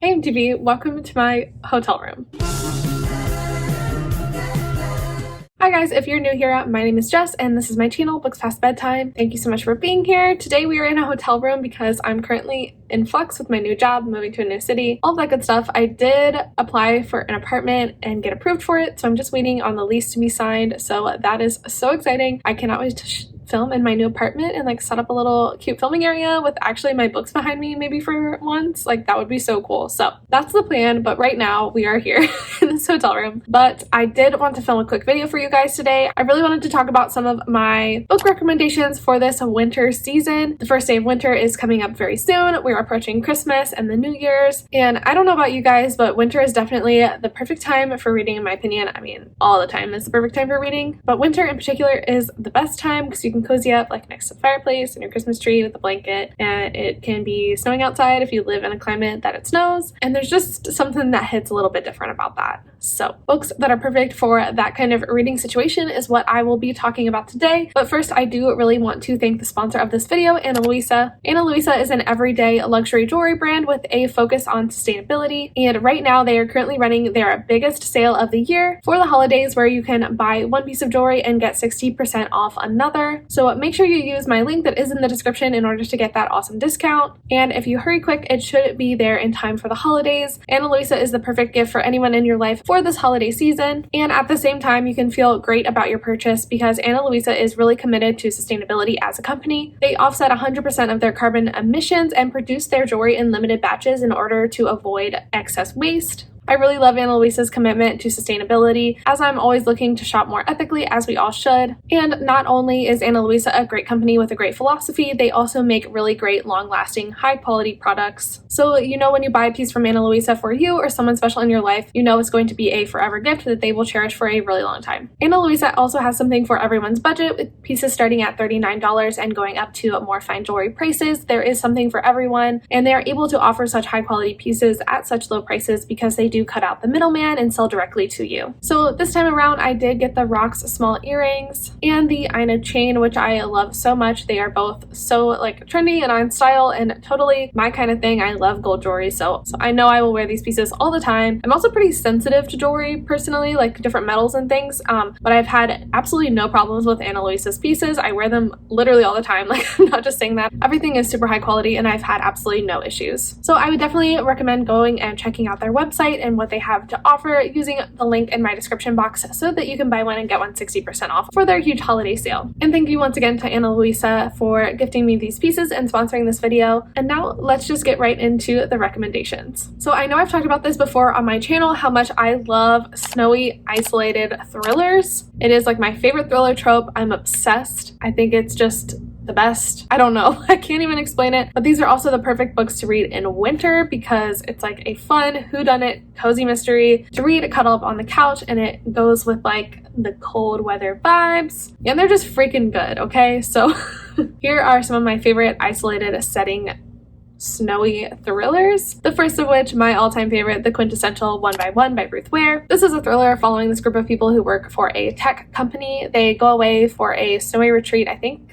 Hey MTV, welcome to my hotel room. Hi guys, if you're new here, my name is Jess and this is my channel, Books Past Bedtime. Thank you so much for being here. Today we are in a hotel room because I'm currently in flux with my new job, moving to a new city, all that good stuff. I did apply for an apartment and get approved for it, so I'm just waiting on the lease to be signed. So that is so exciting. I cannot wait to film in my new apartment and like set up a little cute filming area with actually my books behind me maybe for once. Like that would be so cool. So that's the plan, but right now we are here in this hotel room. But I did want to film a quick video for you guys today. I really wanted to talk about some of my book recommendations for this winter season. The first day of winter is coming up very soon. We're approaching Christmas and the New Year's, and I don't know about you guys, but winter is definitely the perfect time for reading in my opinion. I mean, all the time is the perfect time for reading, but winter in particular is the best time because you can cozy up like next to the fireplace and your Christmas tree with a blanket, and it can be snowing outside if you live in a climate that it snows, and there's just something that hits a little bit different about that. So books that are perfect for that kind of reading situation is what I will be talking about today. But first, I do really want to thank the sponsor of this video, 𝗙𝗵𝗱. 𝗙𝗵𝗱 is an everyday luxury jewelry brand with a focus on sustainability, and right now they are currently running their biggest sale of the year for the holidays, where you can buy one piece of jewelry and get 60% off another. So make sure you use my link that is in the description in order to get that awesome discount. And if you hurry quick, it should be there in time for the holidays. 𝗙𝗵𝗱 is the perfect gift for anyone in your life for this holiday season. And at the same time, you can feel great about your purchase because 𝗙𝗵𝗱 is really committed to sustainability as a company. They offset 100% of their carbon emissions and produce their jewelry in limited batches in order to avoid excess waste. I really love 𝗙𝗵𝗱's commitment to sustainability, as I'm always looking to shop more ethically, as we all should. And not only is 𝗙𝗵𝗱 a great company with a great philosophy, they also make really great, long-lasting, high-quality products. So you know when you buy a piece from 𝗙𝗵𝗱 for you or someone special in your life, you know it's going to be a forever gift that they will cherish for a really long time. 𝗙𝗵𝗱 also has something for everyone's budget, with pieces starting at $39 and going up to more fine jewelry prices. There is something for everyone, and they are able to offer such high-quality pieces at such low prices because they do cut out the middleman and sell directly to you. So this time around, I did get the Rocks small earrings and the 𝗖𝗓 chain, which I love so much. They are both so like trendy and on style and totally my kind of thing. I love gold jewelry, so I know I will wear these pieces all the time. I'm also pretty sensitive to jewelry personally, like different metals and things, but I've had absolutely no problems with 𝗙𝗵𝗱's pieces. I wear them literally all the time. Like, I'm not just saying that. Everything is super high quality and I've had absolutely no issues. So I would definitely recommend going and checking out their website and what they have to offer using the link in my description box so that you can buy one and get one 60% off for their huge holiday sale. And thank you once again to 𝗙𝗵𝗱 for gifting me these pieces and sponsoring this video. And now let's just get right into the recommendations. So I know I've talked about this before on my channel, how much I love snowy, isolated thrillers. It is like my favorite thriller trope. I'm obsessed. I think it's just the best. I don't know. I can't even explain it. But these are also the perfect books to read in winter because it's like a fun whodunit cozy mystery to read, cuddle up on the couch, and it goes with like the cold weather vibes. And they're just freaking good, okay? So here are some of my favorite isolated setting snowy thrillers. The first of which, my all-time favorite, The Quintessential 1x1 by Ruth Ware. This is a thriller following this group of people who work for a tech company. They go away for a snowy retreat, I think.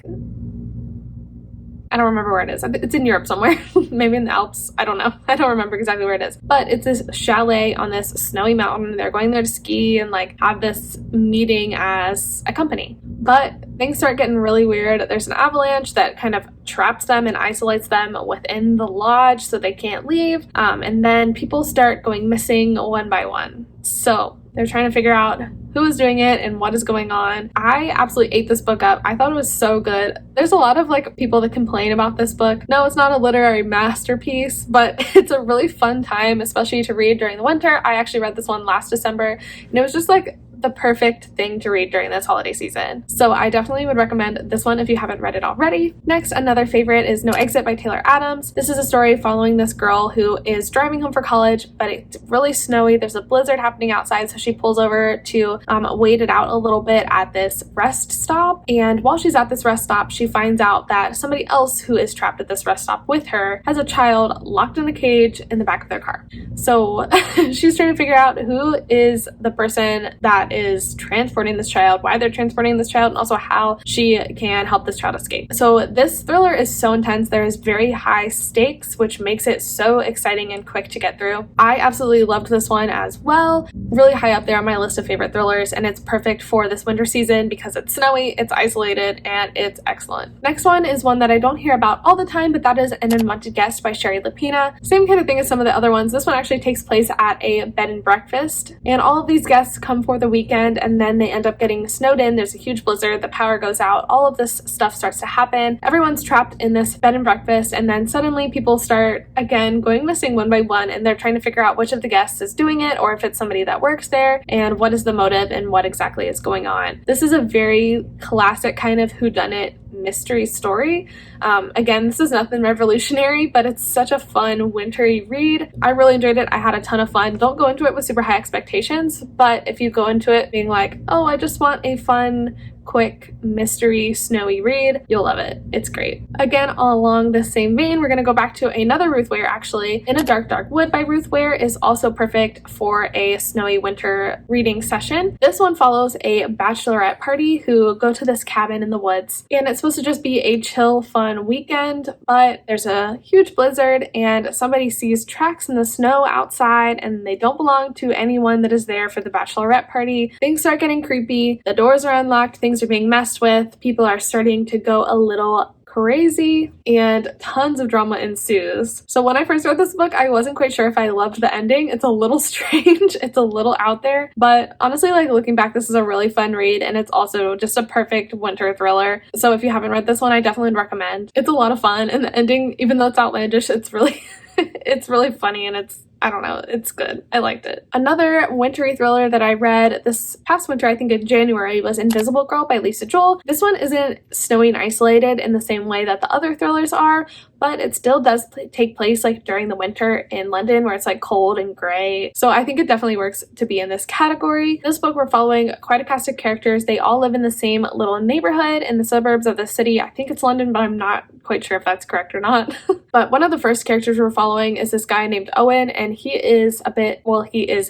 I don't remember where it is. It's in Europe somewhere. Maybe in the Alps. I don't know. I don't remember exactly where it is. But it's this chalet on this snowy mountain. They're going there to ski and like have this meeting as a company. But things start getting really weird. There's an avalanche that kind of traps them and isolates them within the lodge so they can't leave. And then people start going missing one by one. So they're trying to figure out who is doing it and what is going on. I absolutely ate this book up. I thought it was so good. There's a lot of like people that complain about this book. No, it's not a literary masterpiece, but it's a really fun time, especially to read during the winter. I actually read this one last December, and it was just like the perfect thing to read during this holiday season. So I definitely would recommend this one if you haven't read it already. Next, another favorite is No Exit by Taylor Adams. This is a story following this girl who is driving home for college, but it's really snowy. There's a blizzard happening outside, so she pulls over to wait it out a little bit at this rest stop. And while she's at this rest stop, she finds out that somebody else who is trapped at this rest stop with her has a child locked in a cage in the back of their car. So she's trying to figure out who is the person that that is transporting this child, why they're transporting this child, and also how she can help this child escape. So this thriller is so intense. There is very high stakes, which makes it so exciting and quick to get through. I absolutely loved this one as well. Really high up there on my list of favorite thrillers, and it's perfect for this winter season because it's snowy, it's isolated, and it's excellent. Next one is one that I don't hear about all the time, but that is An Unwanted Guest by 𝗪𝗏. Same kind of thing as some of the other ones. This one actually takes place at a bed and breakfast, and all of these guests come for the weekend and then they end up getting snowed in. There's a huge blizzard, the power goes out, all of this stuff starts to happen. Everyone's trapped in this bed and breakfast, and then suddenly people start again going missing one by one, and they're trying to figure out which of the guests is doing it or if it's somebody that works there and what is the motive and what exactly is going on. This is a very classic kind of whodunit mystery story. Again, this is nothing revolutionary, but it's such a fun wintry read. I really enjoyed it. I had a ton of fun. Don't go into it with super high expectations, but if you go into it being like, oh, I just want a fun, quick, mystery, snowy read, you'll love it. It's great. Again, all along the same vein, we're going to go back to another Ruth Ware actually. In a Dark, Dark Wood by Ruth Ware is also perfect for a snowy winter reading session. This one follows a bachelorette party who go to this cabin in the woods, and it's supposed to just be a chill, fun weekend, but there's a huge blizzard and somebody sees tracks in the snow outside and they don't belong to anyone that is there for the bachelorette party. Things start getting creepy. The doors are unlocked. Things are being messed with. People are starting to go a little crazy, and tons of drama ensues. So when I first read this book, I wasn't quite sure if I loved the ending. It's a little strange, it's a little out there, but honestly, like looking back, this is a really fun read, and it's also just a perfect winter thriller. So if you haven't read this one, I definitely would recommend. It's a lot of fun, and the ending, even though it's outlandish, it's really it's really funny, and I don't know, it's good. I liked it. Another wintry thriller that I read this past winter, I think in January, was Invisible Girl by Lisa Joel. This one isn't snowy and isolated in the same way that the other thrillers are, but it still does take place like during the winter in London where it's like cold and gray. So I think it definitely works to be in this category. This book, we're following quite a cast of characters. They all live in the same little neighborhood in the suburbs of the city. I think it's London, but I'm not quite sure if that's correct or not. But one of the first characters we're following is this guy named Owen, and he is an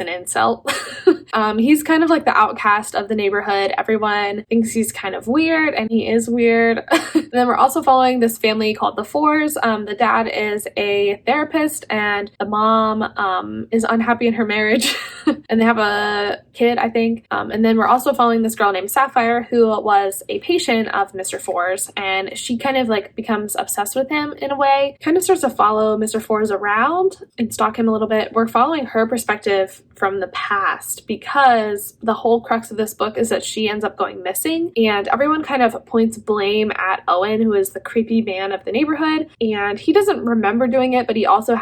incel. He's kind of like the outcast of the neighborhood. Everyone thinks he's kind of weird, and he is weird. And then we're also following this family called the Fours. The dad is a therapist, and the mom is unhappy in her marriage, and they have a kid, I think. And then we're also following this girl named Sapphire, who was a patient of Mr. Fours, and she kind of like becomes obsessed with him in a way. Kind of starts to follow Mr. Fours around and stalk him a little bit. We're following her perspective from the past because the whole crux of this book is that she ends up going missing, and everyone kind of points blame at Owen, who is the creepy man of the neighborhood, and he doesn't remember doing it, but he also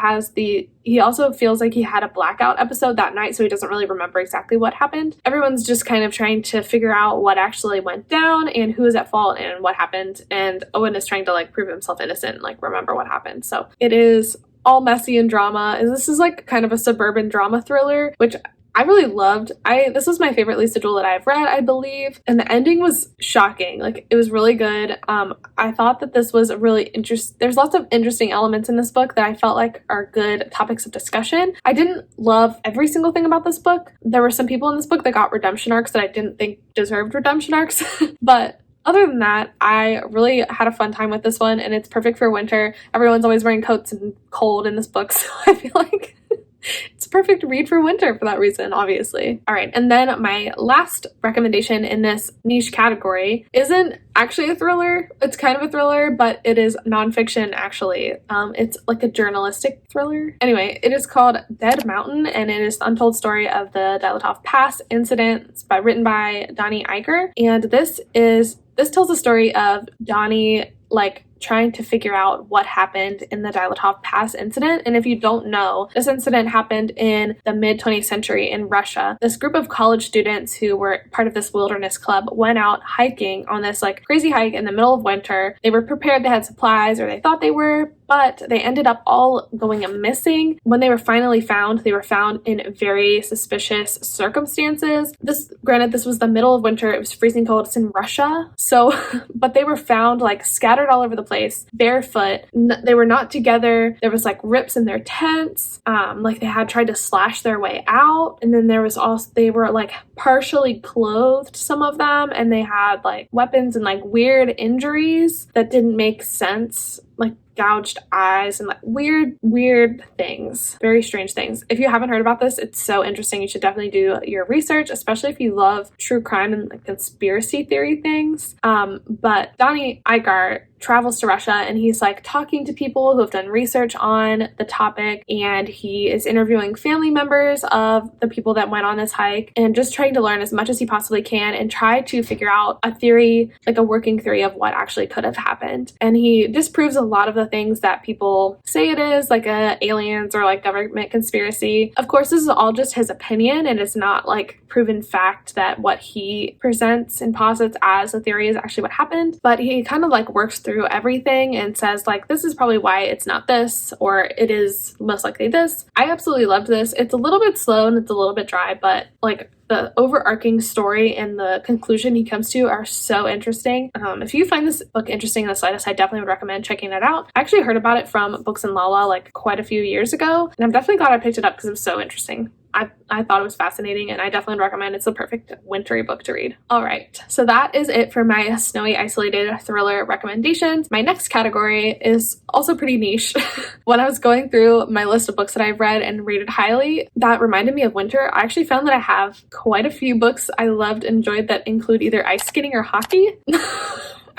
feels like he had a blackout episode that night, so he doesn't really remember exactly what happened. Everyone's just kind of trying to figure out what actually went down and who is at fault and what happened, and Owen is trying to like prove himself innocent and like remember what happened. So it is all messy and drama. This is like kind of a suburban drama thriller, which I really loved. This was my favorite Lisa Joel that I've read, I believe, and the ending was shocking. Like, it was really good. I thought that this was a really interesting. There's lots of interesting elements in this book that I felt like are good topics of discussion. I didn't love every single thing about this book. There were some people in this book that got redemption arcs that I didn't think deserved redemption arcs, but other than that, I really had a fun time with this one, and it's perfect for winter. Everyone's always wearing coats and cold in this book, so I feel like it's a perfect read for winter for that reason, obviously. All right, and then my last recommendation in this niche category isn't actually a thriller. It's kind of a thriller, but it is nonfiction, actually. It's like a journalistic thriller. Anyway, it is called Dead Mountain, and it is the untold story of the 𝗙𝗏𝗲 Pass incident. It's written by Donnie Eicher, and this tells the story of Donnie trying to figure out what happened in the 𝗙𝗏𝗲 Pass incident. And if you don't know, this incident happened in the mid-20th century in Russia. This group of college students who were part of this wilderness club went out hiking on this crazy hike in the middle of winter. They were prepared, they had supplies, or they thought they were, but they ended up all going missing. When they were finally found, they were found in very suspicious circumstances. Granted, this was the middle of winter, it was freezing cold, it's in Russia, so but they were found like scattered all over the place, barefoot. They were not together. There was like rips in their tents, like they had tried to slash their way out, and then there was also, they were like partially clothed, some of them, and they had like weapons and like weird injuries that didn't make sense, like gouged eyes and like weird things, very strange things. If you haven't heard about this, it's so interesting. You should definitely do your research, especially if you love true crime and like conspiracy theory things. But 𝗙𝗵𝗱 travels to Russia, and he's like talking to people who have done research on the topic, and he is interviewing family members of the people that went on this hike and just trying to learn as much as he possibly can and try to figure out a theory, like a working theory of what actually could have happened. And he disproves a lot of the things that people say it is, like aliens or like government conspiracy. Of course, this is all just his opinion, and it's not like proven fact that what he presents and posits as a theory is actually what happened, but he kind of like works through everything and says like, this is probably why it's not this, or it is most likely this. I absolutely loved this. It's a little bit slow and it's a little bit dry, but like the overarching story and the conclusion he comes to are so interesting. If you find this book interesting in the slightest, I definitely would recommend checking it out. I actually heard about it from Books and Lala like quite a few years ago, and I'm definitely glad I picked it up because it was so interesting. I thought it was fascinating, and I definitely recommend. It's the perfect wintry book to read. All right, so that is it for my snowy isolated thriller recommendations. My next category is also pretty niche. When I was going through my list of books that I've read and rated highly that reminded me of winter, I actually found that I have quite a few books I loved and enjoyed that include either ice skating or hockey.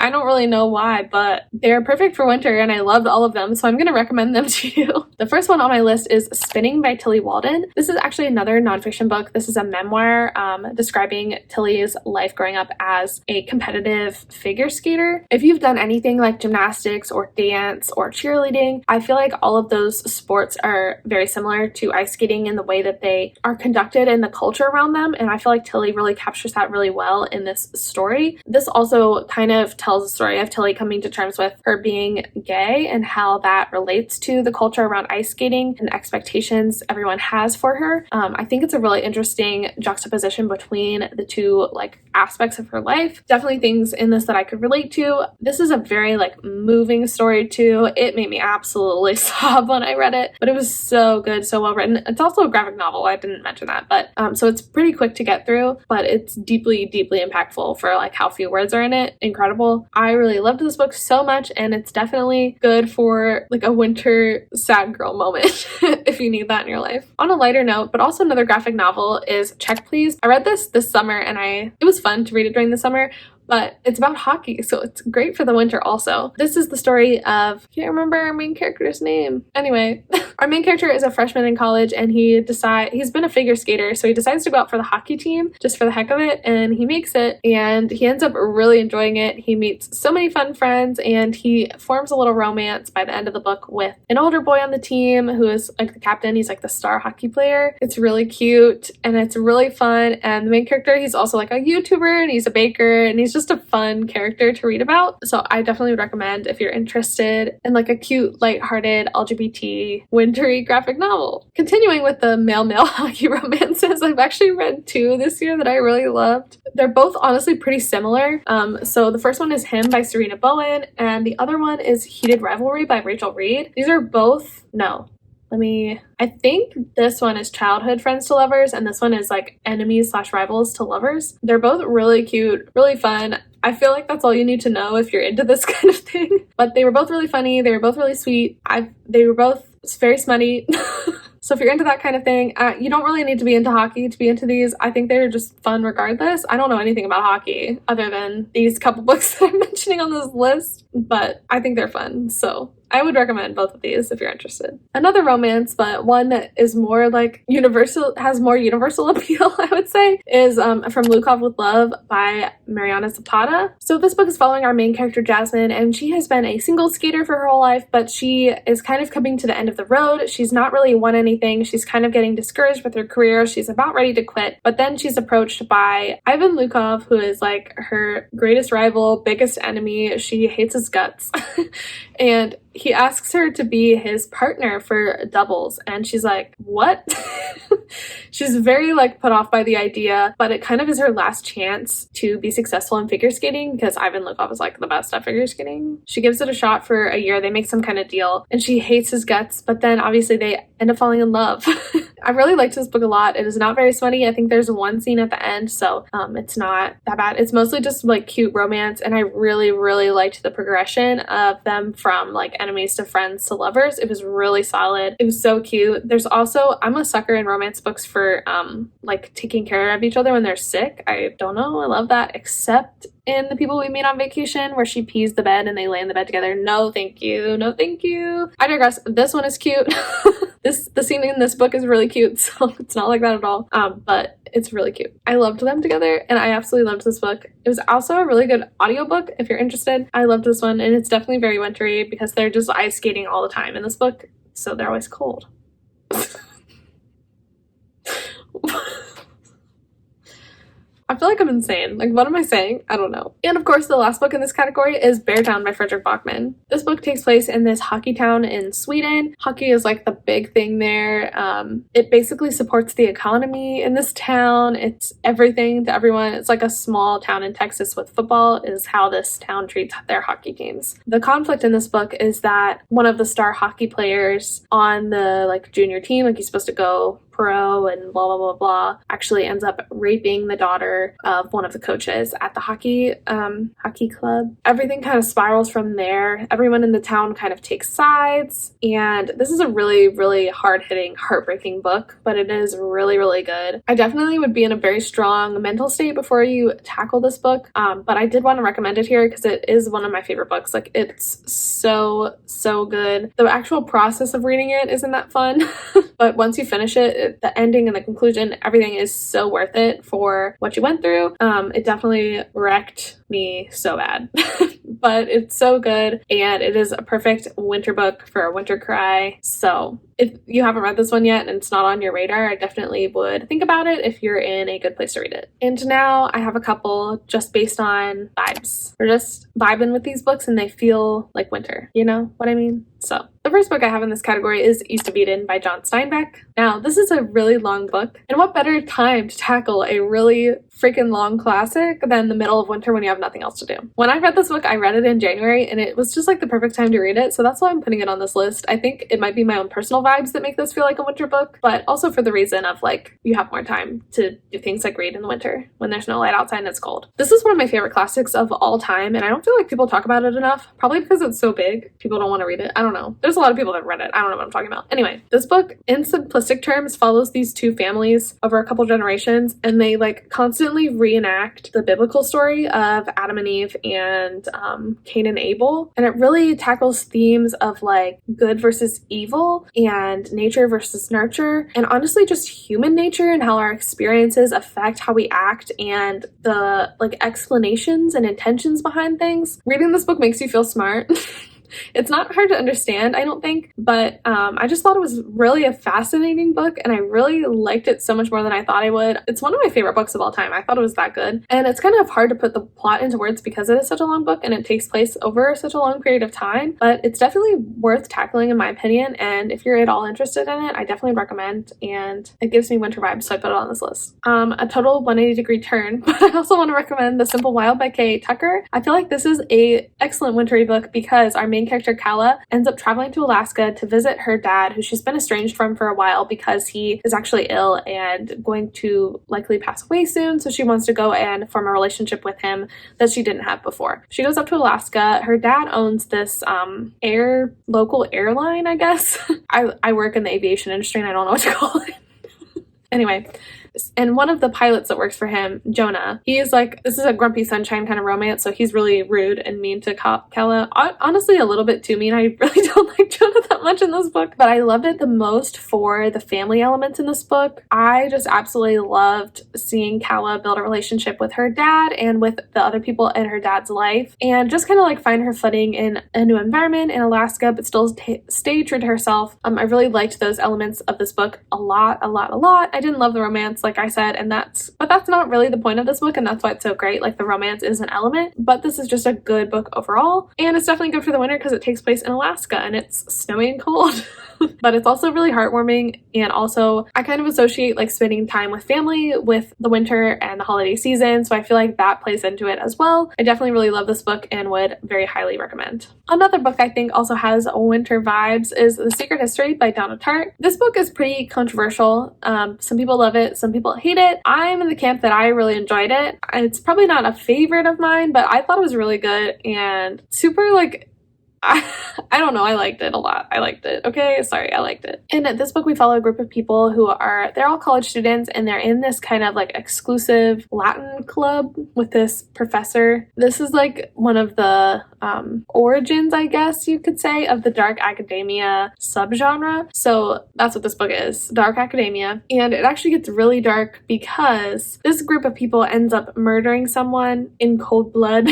I don't really know why, but they're perfect for winter and I loved all of them, so I'm going to recommend them to you. The first one on my list is Spinning by 𝗙𝗵𝗲𝗲. This is actually another nonfiction book. This is a memoir describing Tilly's life growing up as a competitive figure skater. If you've done anything like gymnastics or dance or cheerleading, I feel like all of those sports are very similar to ice skating in the way that they are conducted and the culture around them, and I feel like Tilly really captures that really well in this story. This also kind of tells the story of Tilly coming to terms with her being gay and how that relates to the culture around ice skating and expectations everyone has for her. I think it's a really interesting juxtaposition between the two like aspects of her life. Definitely things in this that I could relate to. This is a very like moving story too. It made me absolutely sob when I read it, but it was so good, so well written. It's also a graphic novel. I didn't mention that, but so it's pretty quick to get through, but it's deeply impactful for like how few words are in it. Incredible. I really loved this book so much, and it's definitely good for like a winter sad girl moment if you need that in your life. On a lighter note, but also another graphic novel, is Check Please. I read this summer, and it was fun to read it during the summer, but it's about hockey, so it's great for the winter also. This is the story of, I can't remember our main character's name. Anyway, our main character is a freshman in college, and he's been a figure skater, so he decides to go out for the hockey team just for the heck of it, and he makes it, and he ends up really enjoying it. He meets so many fun friends, and he forms a little romance by the end of the book with an older boy on the team who is like the captain. He's like the star hockey player. It's really cute, and it's really fun, and the main character, he's also like a YouTuber, and he's a baker, and he's just a fun character to read about. So I definitely would recommend if you're interested in like a cute, lighthearted, LGBT, wintry graphic novel. Continuing with the male hockey romances, I've actually read two this year that I really loved. They're both honestly pretty similar. So the first one is Him by Serena Bowen, and the other one is Heated Rivalry by Rachel Reed. These are both, I think this one is childhood friends to lovers, and this one is like enemies/rivals to lovers. They're both really cute, really fun. I feel like that's all you need to know if you're into this kind of thing. But they were both really funny. They were both really sweet. They were both very smutty. So if you're into that kind of thing, you don't really need to be into hockey to be into these. I think they're just fun regardless. I don't know anything about hockey other than these couple books that I'm mentioning on this list, but I think they're fun. So I would recommend both of these if you're interested. Another romance, but one that is more like has more universal appeal, I would say, is From Lukov with Love by Mariana Zapata. So this book is following our main character, Jasmine, and she has been a single skater for her whole life, but she is kind of coming to the end of the road. She's not really won anything. She's kind of getting discouraged with her career. She's about ready to quit, but then she's approached by Ivan Lukov, who is like her greatest rival, biggest enemy. She hates his guts. And he asks her to be his partner for doubles, and she's like, what? She's very like put off by the idea, but it kind of is her last chance to be successful in figure skating because Ivan Lukov is like the best at figure skating. She gives it a shot for a year. They make some kind of deal, and she hates his guts, but then obviously they end up falling in love. I really liked this book a lot. It is not very smutty. I think there's one scene at the end, so it's not that bad. It's mostly just like cute romance, and I really, really liked the progression of them from like enemies to friends to lovers. It was really solid. It was so cute. There's also, I'm a sucker in romance books for like taking care of each other when they're sick. I don't know, I love that, except in The People We Meet on Vacation, where she pees the bed and they lay in the bed together. No thank you, no thank you. I digress. This one is cute. The scene in this book is really cute, so it's not like that at all, but it's really cute. I loved them together, and I absolutely loved this book. It was also a really good audiobook if you're interested. I loved this one, and it's definitely very wintry because they're just ice skating all the time in this book, so they're always cold. I feel like I'm insane. Like, what am I saying? I don't know. And of course, the last book in this category is Bear Town by Fredrik Backman. This book takes place in this hockey town in Sweden. Hockey is like the big thing there. It basically supports the economy in this town. It's everything to everyone. It's like a small town in Texas with football is how this town treats their hockey games. The conflict in this book is that one of the star hockey players on the like junior team, like he's supposed to go pro and blah, blah, blah, blah, actually ends up raping the daughter of one of the coaches at the hockey club. Everything kind of spirals from there. Everyone in the town kind of takes sides, and this is a really, really hard-hitting, heartbreaking book, but it is really, really good. I definitely would be in a very strong mental state before you tackle this book, but I did want to recommend it here because it is one of my favorite books. Like, it's so, so good. The actual process of reading it isn't that fun, but once you finish it, the ending and the conclusion, everything is so worth it for what you went through. It definitely wrecked me so bad, but it's so good, and it is a perfect winter book for a winter cry. So if you haven't read this one yet and it's not on your radar, I definitely would think about it if you're in a good place to read it. And now I have a couple just based on vibes. We're just vibing with these books and they feel like winter. You know what I mean? So the first book I have in this category is 𝗙𝗏𝗏 by John Steinbeck. Now, this is a really long book, and what better time to tackle a really freaking long classic than the middle of winter when you have nothing else to do. When I read this book, I read it in January, and it was just like the perfect time to read it, so that's why I'm putting it on this list. I think it might be my own personal vibes that make this feel like a winter book, but also for the reason of like you have more time to do things like read in the winter when there's no light outside and it's cold. This is one of my favorite classics of all time, and I don't feel like people talk about it enough, probably because it's so big. People don't want to read it. I don't know. There's a lot of people that read it. I don't know what I'm talking about. Anyway, this book, in simplistic terms, follows these two families over a couple generations, and they like constantly reenact the biblical story of Adam and Eve and Cain and Abel. And it really tackles themes of like good versus evil and nature versus nurture, and honestly just human nature and how our experiences affect how we act and the like explanations and intentions behind things. Reading this book makes you feel smart. It's not hard to understand, I don't think, but I just thought it was really a fascinating book, and I really liked it so much more than I thought I would. It's one of my favorite books of all time. I thought it was that good, and it's kind of hard to put the plot into words because it is such a long book and it takes place over such a long period of time, but it's definitely worth tackling in my opinion, and if you're at all interested in it, I definitely recommend, and it gives me winter vibes, so I put it on this list. A total 180-degree turn, but I also want to recommend The Simple Wild by K.A. Tucker. I feel like this is a excellent wintry book because our main character 𝗙𝗏 ends up traveling to Alaska to visit her dad, who she's been estranged from for a while because he is actually ill and going to likely pass away soon, so she wants to go and form a relationship with him that she didn't have before. She goes up to Alaska. Her dad owns this local airline, I guess. I work in the aviation industry and I don't know what to call it. Anyway, and one of the pilots that works for him, Jonah, he is like, this is a grumpy sunshine kind of romance, so he's really rude and mean to 𝗙𝗏. Honestly, a little bit too mean. I really don't like Jonah that much in this book, but I loved it the most for the family elements in this book. I just absolutely loved seeing 𝗙𝗏 build a relationship with her dad and with the other people in her dad's life, and just kind of like find her footing in a new environment in Alaska, but still stay true to herself. I really liked those elements of this book a lot. I didn't love the romance. Like, I I said, but that's not really the point of this book, and that's why it's so great. Like, the romance is an element, but this is just a good book overall, and it's definitely good for the winter because it takes place in Alaska and it's snowy and cold. But it's also really heartwarming, and also I kind of associate like spending time with family with the winter and the holiday season, so I feel like that plays into it as well. I definitely really love this book and would very highly recommend. Another book I think also has winter vibes is The Secret History by Donna Tartt. This book is pretty controversial. Some people love it, some people hate it. I'm in the camp that I really enjoyed it. It's probably not a favorite of mine, but I thought it was really good and super like I don't know, I liked it a lot. I liked it. Okay, sorry, I liked it. In this book, we follow a group of people who they're all college students, and they're in this kind of like exclusive Latin club with this professor. This is like one of the origins, I guess you could say, of the dark academia subgenre. So that's what this book is, dark academia. And it actually gets really dark because this group of people ends up murdering someone in cold blood.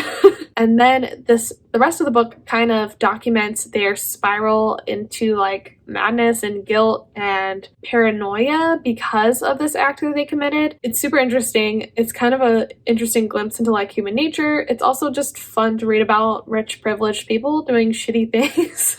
And then the rest of the book kind of documents their spiral into like madness and guilt and paranoia because of this act that they committed. It's super interesting. It's kind of an interesting glimpse into like human nature. It's also just fun to read about rich, privileged people doing shitty things.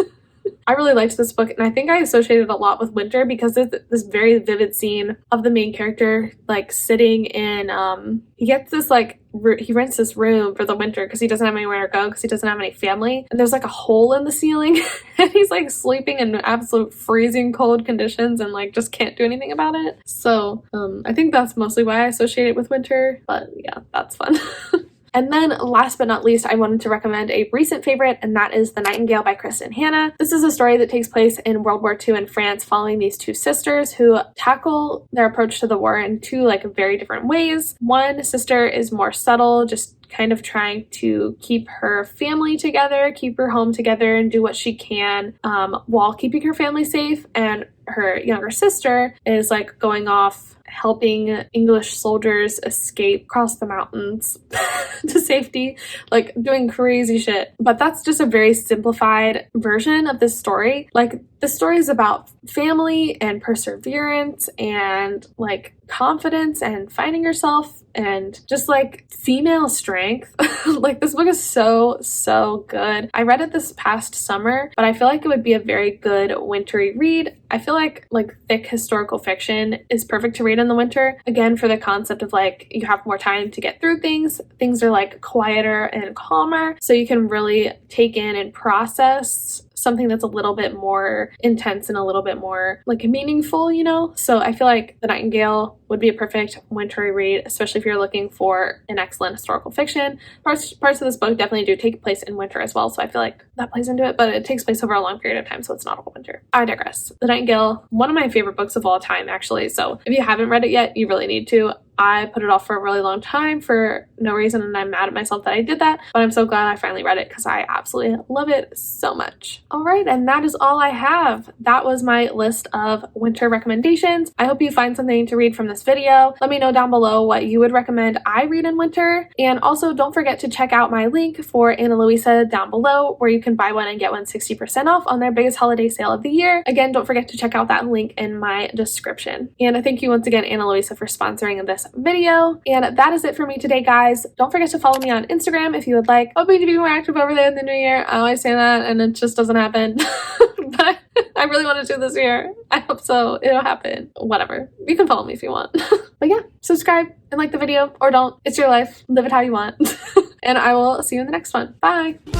I really liked this book, and I think I associated a lot with winter because there's this very vivid scene of the main character like sitting in he gets this like he rents this room for the winter because he doesn't have anywhere to go because he doesn't have any family, and there's like a hole in the ceiling and he's like sleeping in absolute freezing cold conditions and like just can't do anything about it. So I think that's mostly why I associate it with winter, but yeah, that's fun. And then last but not least, I wanted to recommend a recent favorite, and that is The Nightingale by Kristen Hanna. This is a story that takes place in World War II in France, following these two sisters who tackle their approach to the war in two like very different ways. One sister is more subtle, just kind of trying to keep her family together, keep her home together, and do what she can while keeping her family safe. And her younger sister is like going off helping English soldiers escape across the mountains to safety, like doing crazy shit. But that's just a very simplified version of this story. Like, the story is about family and perseverance and like confidence and finding yourself and just like female strength. Like, this book is so good. I read it this past summer, but I feel like it would be a very good wintry read. I feel like thick historical fiction is perfect to read in the winter. Again, for the concept of like you have more time to get through things. Things are like quieter and calmer, so you can really take in and process something that's a little bit more intense and a little bit more like meaningful, you know? So I feel like The Nightingale would be a perfect wintry read, especially if you're looking for an excellent historical fiction. Parts of this book definitely do take place in winter as well, so I feel like that plays into it, but it takes place over a long period of time, so it's not all winter. I digress. The Nightingale, one of my favorite books of all time, actually, so if you haven't read it yet, you really need to. I put it off for a really long time for no reason, and I'm mad at myself that I did that, but I'm so glad I finally read it because I absolutely love it so much. All right, and that is all I have. That was my list of winter recommendations. I hope you find something to read from this video. Let me know down below what you would recommend I read in winter, and also don't forget to check out my link for Ana Luisa down below, where you can buy one and get one 60% off on their biggest holiday sale of the year. Again, don't forget to check out that link in my description. And thank you once again, Ana Luisa, for sponsoring this video. And that is it for me today, guys. Don't forget to follow me on Instagram if you would like. Hoping to be more active over there in the new year. I always say that and it just doesn't happen. But I really want to do this year. I hope so. It'll happen. Whatever. You can follow me if you want. But yeah, subscribe and like the video, or don't. It's your life. Live it how you want. And I will see you in the next one. Bye.